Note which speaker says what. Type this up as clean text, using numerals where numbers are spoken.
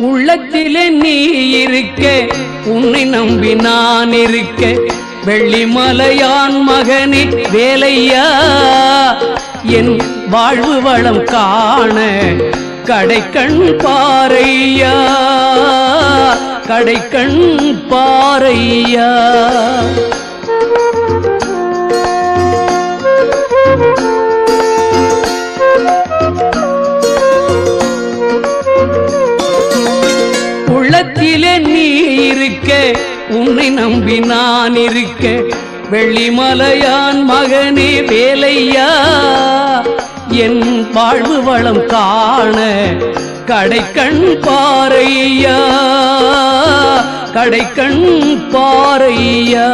Speaker 1: உள்ளத்திலே நீ இருக்க, உன்னை நம்பி நான் இருக்க, வெள்ளிமலையான் மகனே வேலையா, என் வாழ்வு வளம் காண கடைக்கண் பாரையா, கடைக்கண் பாரையா. உள்ளத்திலே நீ இருக்க, உன்னை நம்பி நான் இருக்க, வெள்ளிமலையான் மகனே வேலையா, என் வாழ்வு வளம் காண கடைக்கண் பாரையா, கடைக்கண் பாரையா.